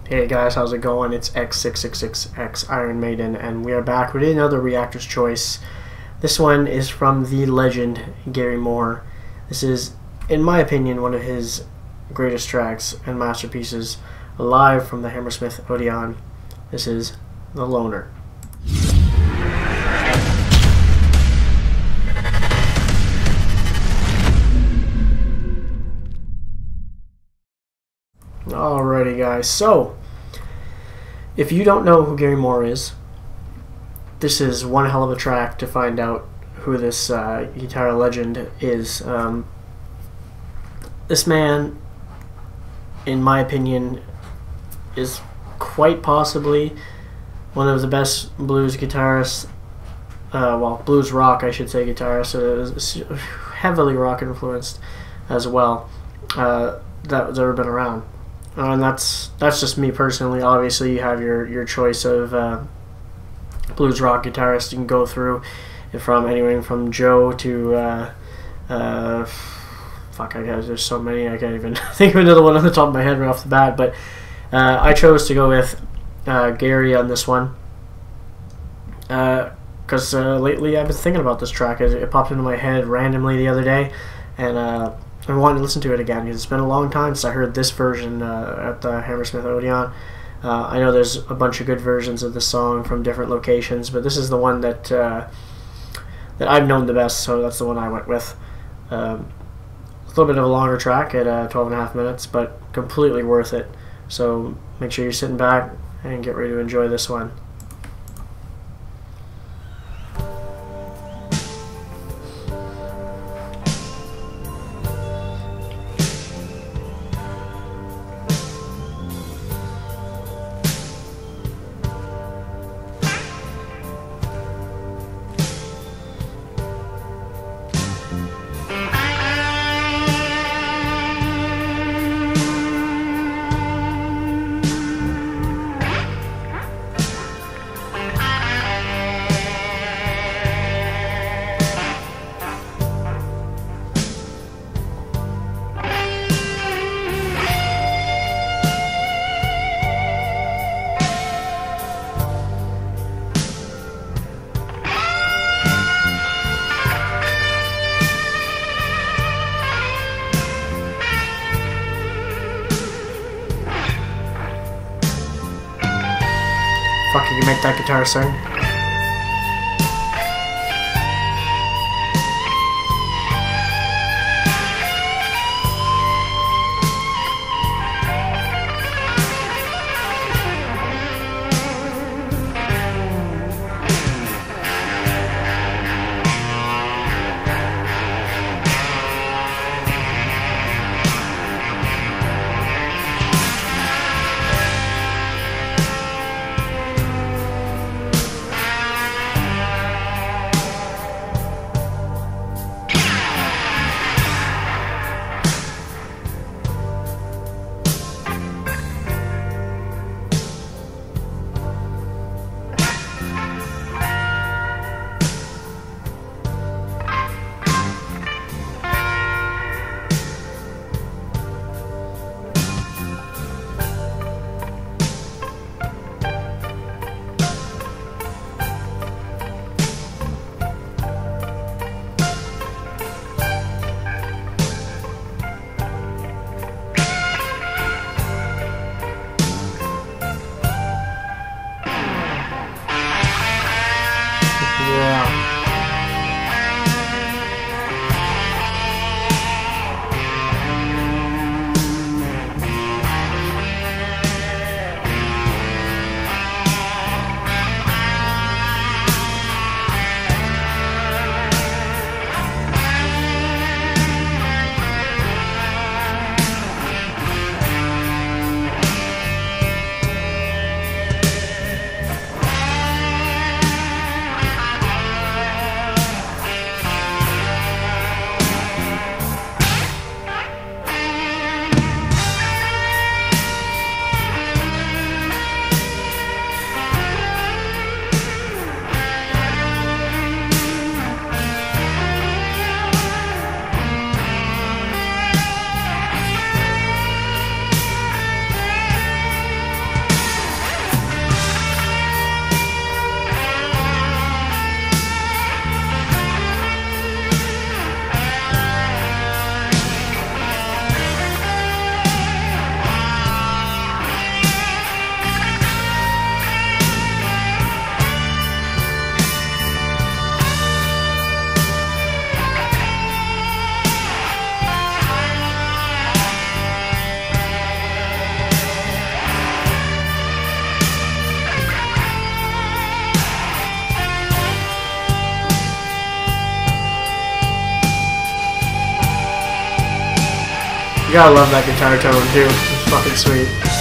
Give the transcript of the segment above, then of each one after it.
Hey guys, how's it going? It's X666X Iron Maiden, and we are back with another Reactor's Choice. This one is from the legend Gary Moore. This is, in my opinion, one of his greatest tracks and masterpieces, live from the Hammersmith Odeon. This is The Loner. Alrighty guys, so if you don't know who Gary Moore is, this is one hell of a track to find out who this guitar legend is. This man, in my opinion, is quite possibly one of the best blues guitarists, well, blues rock I should say guitarist, heavily rock influenced as well, that's ever been around. And that's just me personally. Obviously, you have your choice of blues rock guitarists you can go through, from anywhere from Joe to fuck, I guess there's so many I can't even think of another one on the top of my head right off the bat. But I chose to go with Gary on this one because lately I've been thinking about this track. It popped into my head randomly the other day, and I wanted to listen to it again because it's been a long time since I heard this version at the Hammersmith Odeon. I know there's a bunch of good versions of the song from different locations, but this is the one that that I've known the best, so that's the one I went with. A little bit of a longer track at 12.5 minutes, but completely worth it. So make sure you're sitting back and get ready to enjoy this one. Fuck, you can make that guitar sing. You gotta love that guitar tone too. It's fucking sweet.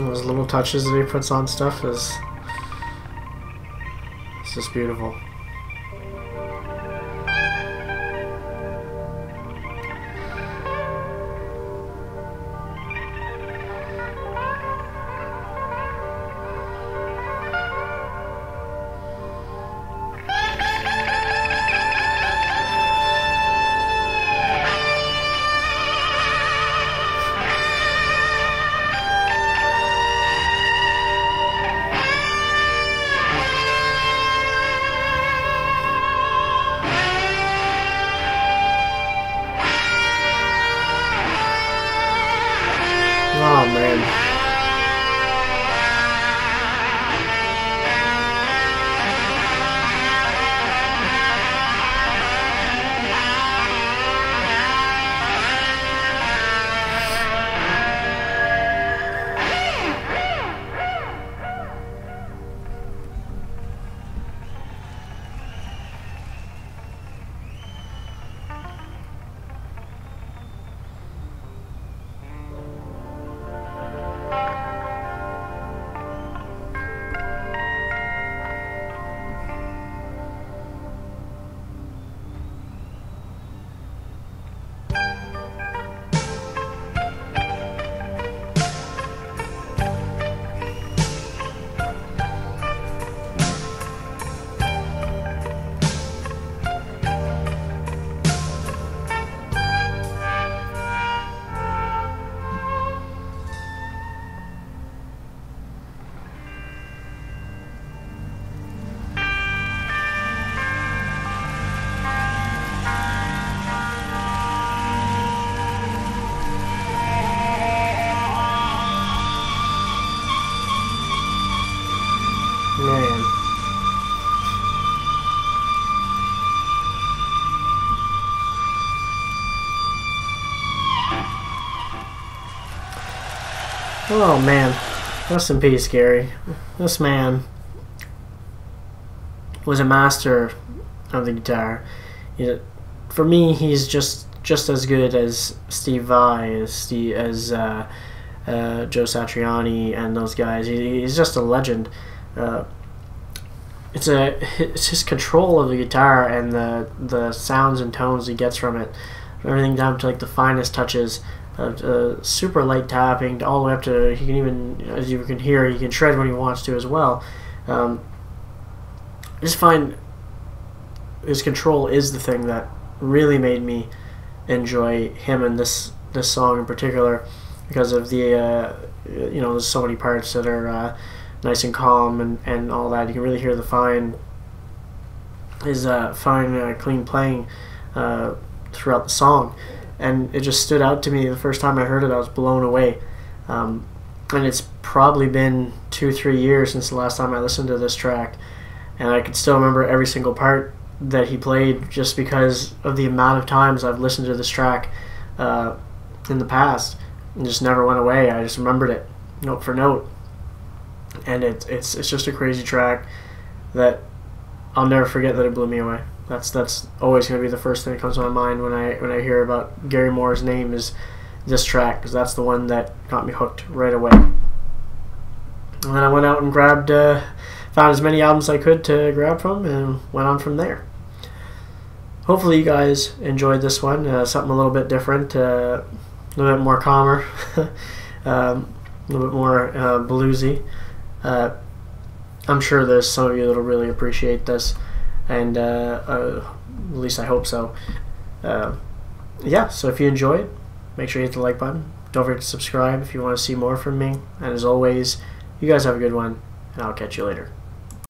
those little touches that he puts on stuff is it's just beautiful. Oh man. Man. Oh man. Rest in peace, Gary. This man was a master of the guitar. For me, he's just as good as Steve Vai, as Joe Satriani, and those guys. He's just a legend. It's his control of the guitar and the sounds and tones he gets from it, everything down to like the finest touches, super light tapping, all the way up to he can even, as you can hear, he can shred when he wants to as well. I just find his control is the thing that really made me enjoy him and this song in particular, because of the there's so many parts that are nice and calm and all that. You can really hear the fine clean playing throughout the song, and it just stood out to me the first time I heard it. I was blown away, and it's probably been 2-3 years since the last time I listened to this track, and I can still remember every single part that he played, just because of the amount of times I've listened to this track in the past. It just never went away. I just remembered it note for note, and it's just a crazy track that I'll never forget that it blew me away. That's always going to be the first thing that comes to my mind when I hear about Gary Moore's name, is this track, because that's the one that got me hooked right away. And then I went out and found as many albums I could to grab from, and went on from there. Hopefully you guys enjoyed this one, something a little bit different, a little bit more calmer, a little bit more bluesy. I'm sure there's some of you that will really appreciate this, and at least I hope so. Yeah, so if you enjoyed, make sure you hit the like button. Don't forget to subscribe if you want to see more from me. And as always, you guys have a good one, and I'll catch you later.